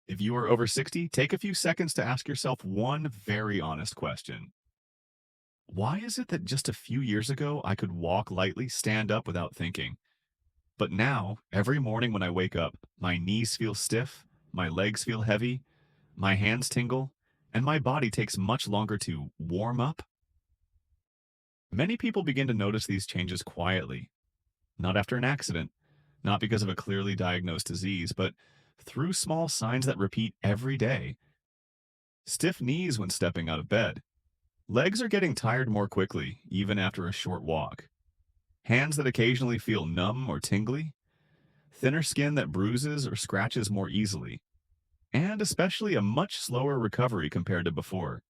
If you are over 60, take a few seconds to ask yourself one very honest question. Why is it that just a few years ago I could walk lightly, stand up without thinking? But now, every morning when I wake up, my knees feel stiff, my legs feel heavy, my hands tingle, and my body takes much longer to warm up? Many people begin to notice these changes quietly, not after an accident, not because of a clearly diagnosed disease, but through small signs that repeat every day. Stiff knees when stepping out of bed. Legs are getting tired more quickly, even after a short walk. Hands that occasionally feel numb or tingly. Thinner skin that bruises or scratches more easily. And especially a much slower recovery compared to before.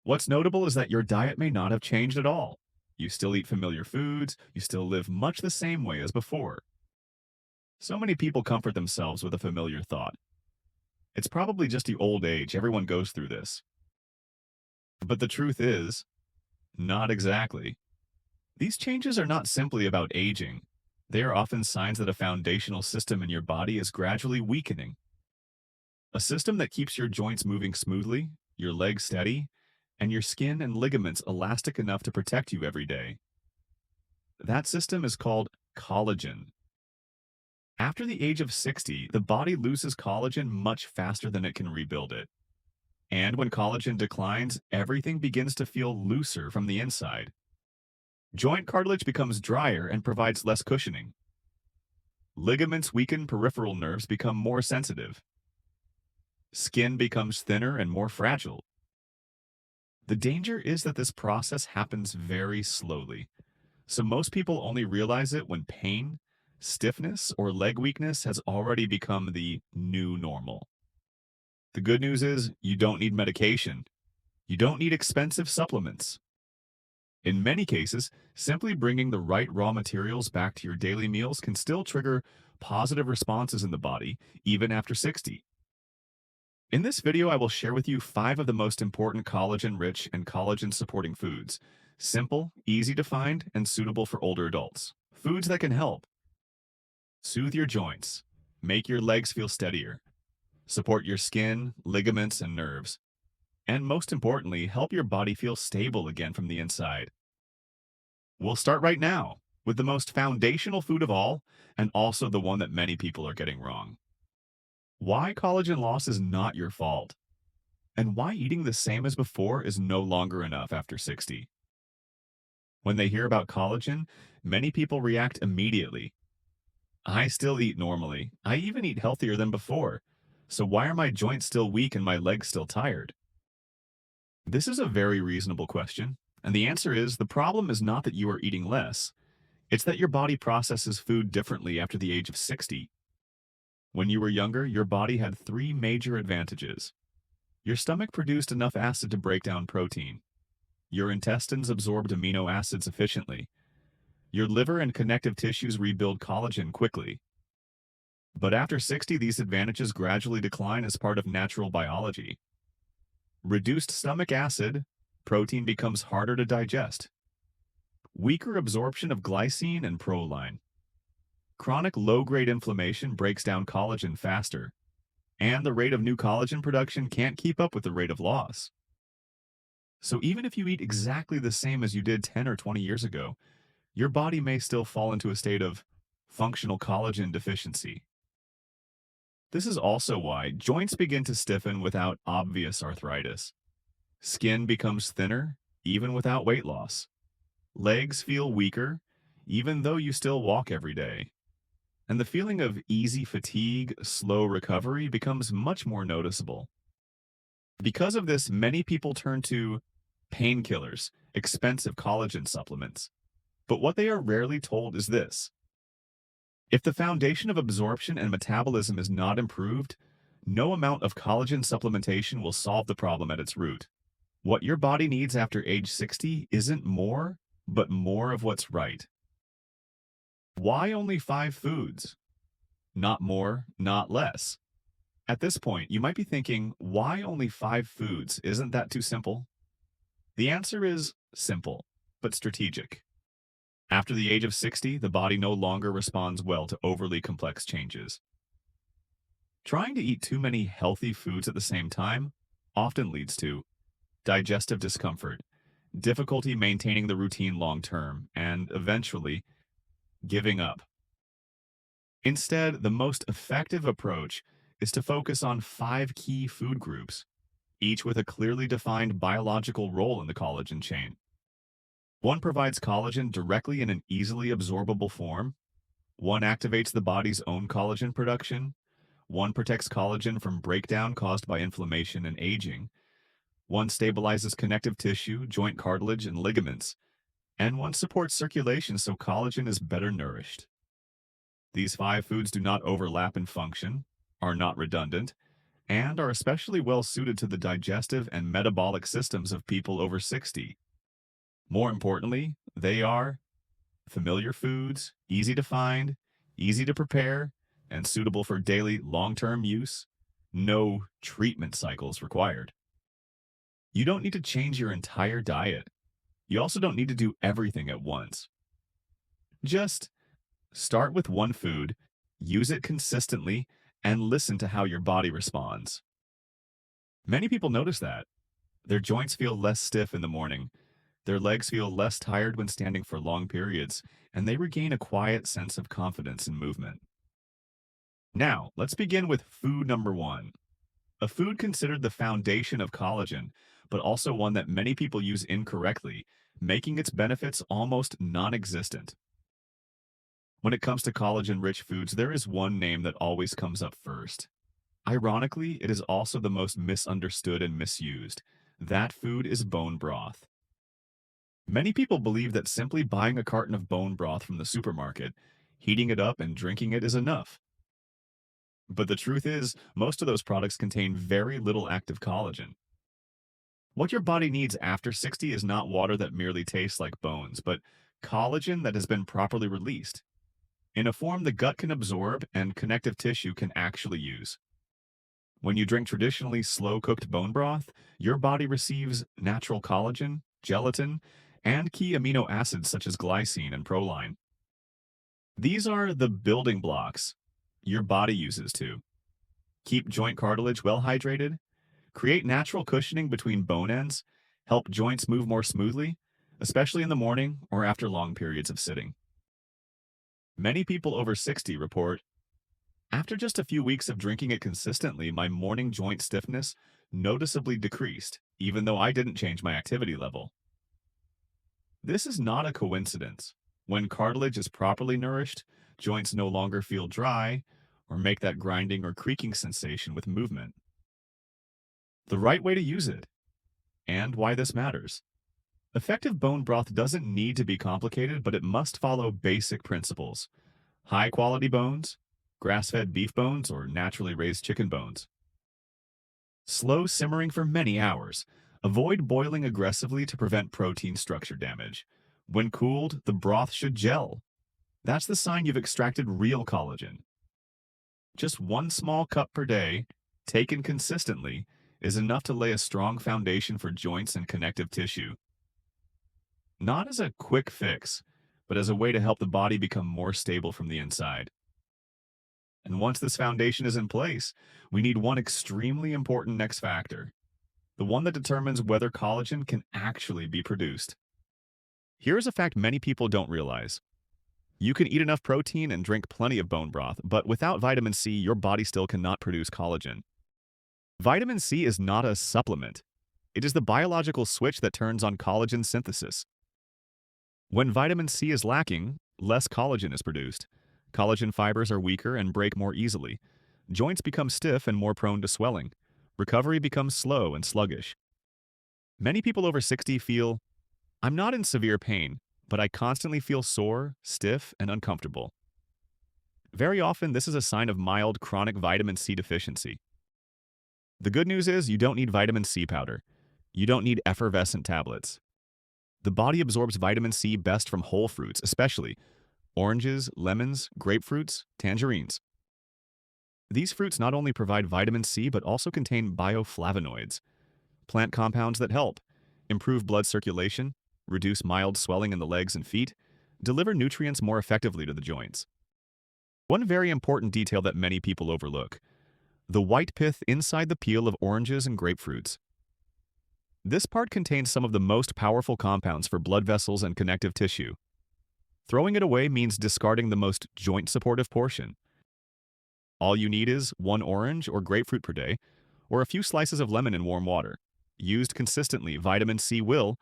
What's notable is that your diet may not have changed at all. You still eat familiar foods, you still live much the same way as before. So many people comfort themselves with a familiar thought. It's probably just the old age, everyone goes through this. But the truth is, not exactly. These changes are not simply about aging. They are often signs that a foundational system in your body is gradually weakening. A system that keeps your joints moving smoothly, your legs steady, and your skin and ligaments elastic enough to protect you every day. That system is called collagen. After the age of 60, the body loses collagen much faster than it can rebuild it. And when collagen declines, everything begins to feel looser from the inside. Joint cartilage becomes drier and provides less cushioning. Ligaments weaken, peripheral nerves become more sensitive. Skin becomes thinner and more fragile. The danger is that this process happens very slowly, so most people only realize it when pain, stiffness, or leg weakness has already become the new normal. The good news is you don't need medication. You don't need expensive supplements. In many cases, simply bringing the right raw materials back to your daily meals can still trigger positive responses in the body, even after 60. In this video, I will share with you 5 of the most important collagen-rich and collagen-supporting foods. Simple, easy to find, and suitable for older adults. Foods that can help soothe your joints, make your legs feel steadier, support your skin, ligaments, and nerves, and most importantly, help your body feel stable again from the inside. We'll start right now with the most foundational food of all, and also the one that many people are getting wrong. Why collagen loss is not your fault, and why eating the same as before is no longer enough after 60. When they hear about collagen, many people react immediately. I still eat normally. I even eat healthier than before. So why are my joints still weak and my legs still tired? This is a very reasonable question, and the answer is the problem is not that you are eating less. It's that your body processes food differently after the age of 60. When you were younger, your body had 3 major advantages. Your stomach produced enough acid to break down protein. Your intestines absorbed amino acids efficiently. Your liver and connective tissues rebuild collagen quickly. But after 60, these advantages gradually decline as part of natural biology. Reduced stomach acid, protein becomes harder to digest. Weaker absorption of glycine and proline. Chronic low-grade inflammation breaks down collagen faster, and the rate of new collagen production can't keep up with the rate of loss. So even if you eat exactly the same as you did 10 or 20 years ago, your body may still fall into a state of functional collagen deficiency. This is also why joints begin to stiffen without obvious arthritis. Skin becomes thinner, even without weight loss. Legs feel weaker, even though you still walk every day. And the feeling of easy fatigue, slow recovery becomes much more noticeable. Because of this, many people turn to painkillers, expensive collagen supplements. But what they are rarely told is this: if the foundation of absorption and metabolism is not improved, no amount of collagen supplementation will solve the problem at its root. What your body needs after age 60 isn't more, but more of what's right. Why only 5 foods? Not more, not less. At this point, you might be thinking, why only 5 foods? Isn't that too simple? The answer is simple, but strategic. After the age of 60, the body no longer responds well to overly complex changes. Trying to eat too many healthy foods at the same time often leads to digestive discomfort, difficulty maintaining the routine long term, and eventually giving up. Instead, the most effective approach is to focus on five key food groups, each with a clearly defined biological role in the collagen chain. One provides collagen directly in an easily absorbable form, one activates the body's own collagen production, one protects collagen from breakdown caused by inflammation and aging, one stabilizes connective tissue, joint cartilage, and ligaments, and one supports circulation so collagen is better nourished. These five foods do not overlap in function, are not redundant, and are especially well suited to the digestive and metabolic systems of people over 60. More importantly, they are familiar foods, easy to find, easy to prepare, and suitable for daily long-term use. No treatment cycles required. You don't need to change your entire diet. You also don't need to do everything at once. Just start with one food, use it consistently, and listen to how your body responds. Many people notice that. Their joints feel less stiff in the morning, their legs feel less tired when standing for long periods, and they regain a quiet sense of confidence in movement. Now, let's begin with food number one. A food considered the foundation of collagen, but also one that many people use incorrectly, making its benefits almost non-existent. When it comes to collagen-rich foods, there is one name that always comes up first. Ironically, it is also the most misunderstood and misused. That food is bone broth. Many people believe that simply buying a carton of bone broth from the supermarket, heating it up, and drinking it is enough. But the truth is, most of those products contain very little active collagen. What your body needs after 60 is not water that merely tastes like bones, but collagen that has been properly released, in a form the gut can absorb and connective tissue can actually use. When you drink traditionally slow-cooked bone broth, your body receives natural collagen, gelatin, and key amino acids such as glycine and proline. These are the building blocks your body uses to keep joint cartilage well hydrated, create natural cushioning between bone ends, help joints move more smoothly, especially in the morning or after long periods of sitting. Many people over 60 report, after just a few weeks of drinking it consistently, my morning joint stiffness noticeably decreased, even though I didn't change my activity level. This is not a coincidence. When cartilage is properly nourished, joints no longer feel dry or make that grinding or creaking sensation with movement. The right way to use it, and why this matters. Effective bone broth doesn't need to be complicated, but it must follow basic principles. High-quality bones, grass-fed beef bones, or naturally raised chicken bones. Slow simmering for many hours. Avoid boiling aggressively to prevent protein structure damage. When cooled, the broth should gel. That's the sign you've extracted real collagen. Just one small cup per day, taken consistently, is enough to lay a strong foundation for joints and connective tissue. Not as a quick fix, but as a way to help the body become more stable from the inside. And once this foundation is in place, we need one extremely important next factor, the one that determines whether collagen can actually be produced. Here's a fact many people don't realize. You can eat enough protein and drink plenty of bone broth, but without vitamin C, your body still cannot produce collagen. Vitamin C is not a supplement. It is the biological switch that turns on collagen synthesis. When vitamin C is lacking, less collagen is produced. Collagen fibers are weaker and break more easily. Joints become stiff and more prone to swelling. Recovery becomes slow and sluggish. Many people over 60 feel, I'm not in severe pain, but I constantly feel sore, stiff, and uncomfortable. Very often, this is a sign of mild chronic vitamin C deficiency. The good news is you don't need vitamin C powder. You don't need effervescent tablets. The body absorbs vitamin C best from whole fruits, especially oranges, lemons, grapefruits, tangerines. These fruits not only provide vitamin C but also contain bioflavonoids, plant compounds that help improve blood circulation, reduce mild swelling in the legs and feet, deliver nutrients more effectively to the joints. One very important detail that many people overlook. the white pith inside the peel of oranges and grapefruits. This part contains some of the most powerful compounds for blood vessels and connective tissue. Throwing it away means discarding the most joint-supportive portion. All you need is one orange or grapefruit per day, or a few slices of lemon in warm water. Used consistently, vitamin C will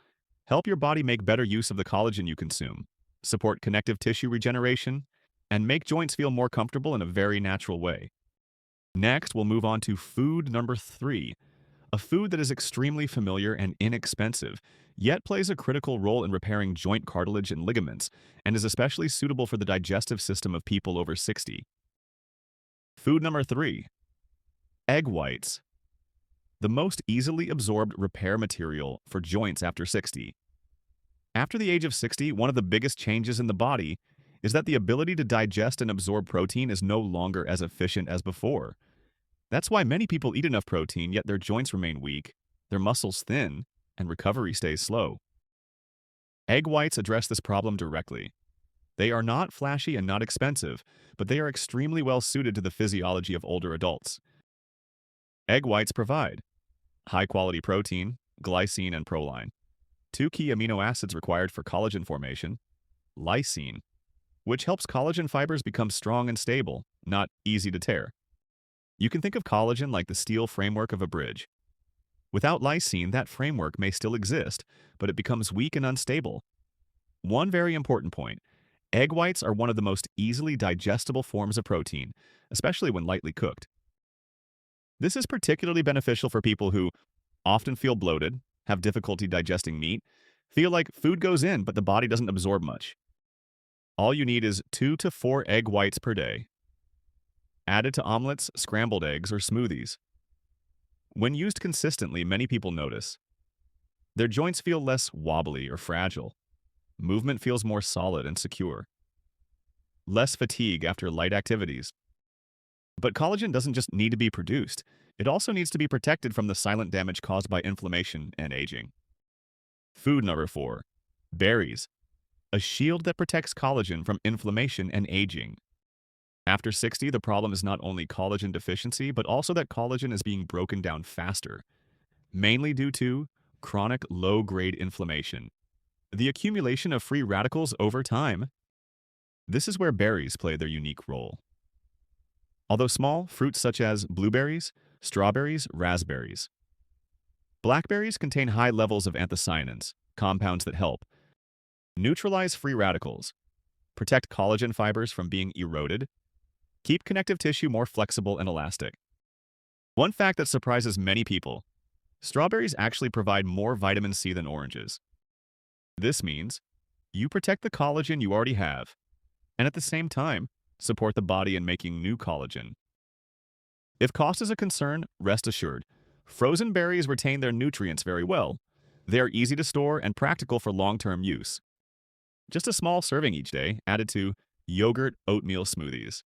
help your body make better use of the collagen you consume, support connective tissue regeneration, and make joints feel more comfortable in a very natural way. Next, we'll move on to food number 3, a food that is extremely familiar and inexpensive, yet plays a critical role in repairing joint cartilage and ligaments, and is especially suitable for the digestive system of people over 60. Food number 3, egg whites, the most easily absorbed repair material for joints after 60. After the age of 60, one of the biggest changes in the body is that the ability to digest and absorb protein is no longer as efficient as before. That's why many people eat enough protein, yet their joints remain weak, their muscles thin, and recovery stays slow. Egg whites address this problem directly. They are not flashy and not expensive, but they are extremely well suited to the physiology of older adults. Egg whites provide high-quality protein, glycine, and proline, 2 key amino acids required for collagen formation, lysine, which helps collagen fibers become strong and stable, not easy to tear. You can think of collagen like the steel framework of a bridge. Without lysine, that framework may still exist, but it becomes weak and unstable. One very important point: egg whites are one of the most easily digestible forms of protein, especially when lightly cooked. This is particularly beneficial for people who often feel bloated, have difficulty digesting meat, feel like food goes in but the body doesn't absorb much. All you need is 2 to 4 egg whites per day, added to omelets, scrambled eggs, or smoothies. When used consistently, many people notice their joints feel less wobbly or fragile. Movement feels more solid and secure. Less fatigue after light activities. But collagen doesn't just need to be produced. It also needs to be protected from the silent damage caused by inflammation and aging. Food number 4, berries, a shield that protects collagen from inflammation and aging. After 60, the problem is not only collagen deficiency, but also that collagen is being broken down faster, mainly due to chronic low-grade inflammation, the accumulation of free radicals over time. This is where berries play their unique role. Although small, fruits such as blueberries, strawberries, raspberries. Blackberries contain high levels of anthocyanins, compounds that help neutralize free radicals, protect collagen fibers from being eroded, keep connective tissue more flexible and elastic. One fact that surprises many people: strawberries actually provide more vitamin C than oranges. This means you protect the collagen you already have, and at the same time, support the body in making new collagen. If cost is a concern, rest assured, frozen berries retain their nutrients very well. They are easy to store and practical for long-term use. Just a small serving each day, added to yogurt oatmeal smoothies.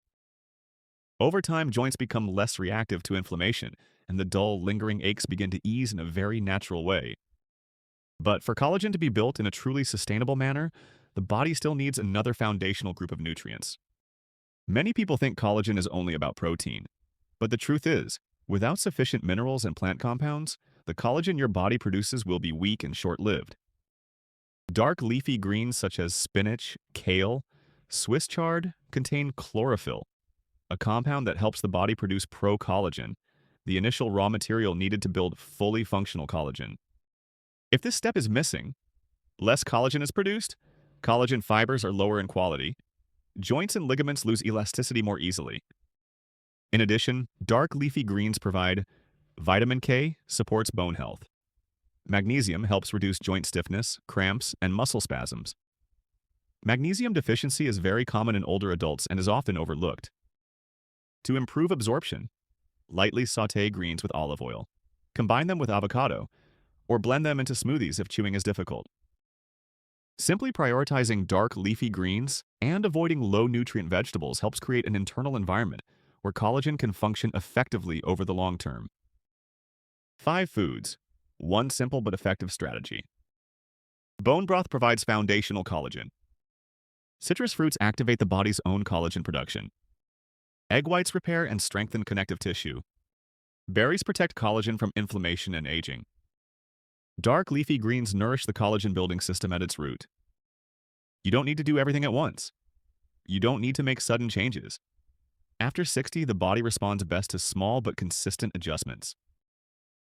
Over time, joints become less reactive to inflammation, and the dull, lingering aches begin to ease in a very natural way. But for collagen to be built in a truly sustainable manner, the body still needs another foundational group of nutrients. Many people think collagen is only about protein, but the truth is, without sufficient minerals and plant compounds, the collagen your body produces will be weak and short-lived. Dark leafy greens such as spinach, kale, Swiss chard contain chlorophyll, a compound that helps the body produce pro-collagen, the initial raw material needed to build fully functional collagen. If this step is missing, less collagen is produced, collagen fibers are lower in quality, joints and ligaments lose elasticity more easily. In addition, dark leafy greens provide vitamin K, supports bone health. Magnesium helps reduce joint stiffness, cramps, and muscle spasms. Magnesium deficiency is very common in older adults and is often overlooked. To improve absorption, lightly sauté greens with olive oil. Combine them with avocado, or blend them into smoothies if chewing is difficult. Simply prioritizing dark leafy greens and avoiding low-nutrient vegetables helps create an internal environment where collagen can function effectively over the long term. 5 foods. One simple but effective strategy. Bone broth provides foundational collagen. Citrus fruits activate the body's own collagen production. Egg whites repair and strengthen connective tissue. Berries protect collagen from inflammation and aging. Dark leafy greens nourish the collagen-building system at its root. You don't need to do everything at once. You don't need to make sudden changes. After 60, the body responds best to small but consistent adjustments.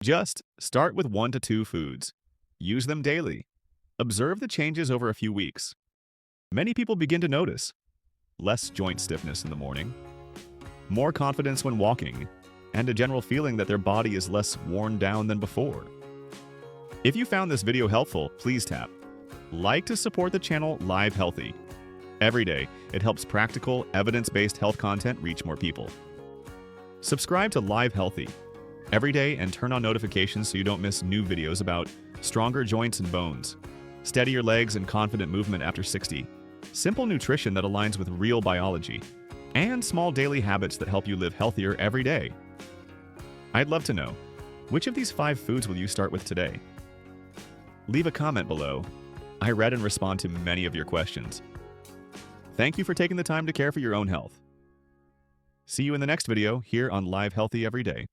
Just start with 1 to 2 foods. Use them daily. Observe the changes over a few weeks. Many people begin to notice less joint stiffness in the morning, more confidence when walking, and a general feeling that their body is less worn down than before. If you found this video helpful, please tap like to support the channel Live Healthy. Every day, it helps practical, evidence-based health content reach more people. Subscribe to Live Healthy every day and turn on notifications so you don't miss new videos about stronger joints and bones, steadier legs and confident movement after 60, simple nutrition that aligns with real biology, and small daily habits that help you live healthier every day. I'd love to know, which of these 5 foods will you start with today? Leave a comment below. I read and respond to many of your questions. Thank you for taking the time to care for your own health. See you in the next video here on Live Healthy Every Day.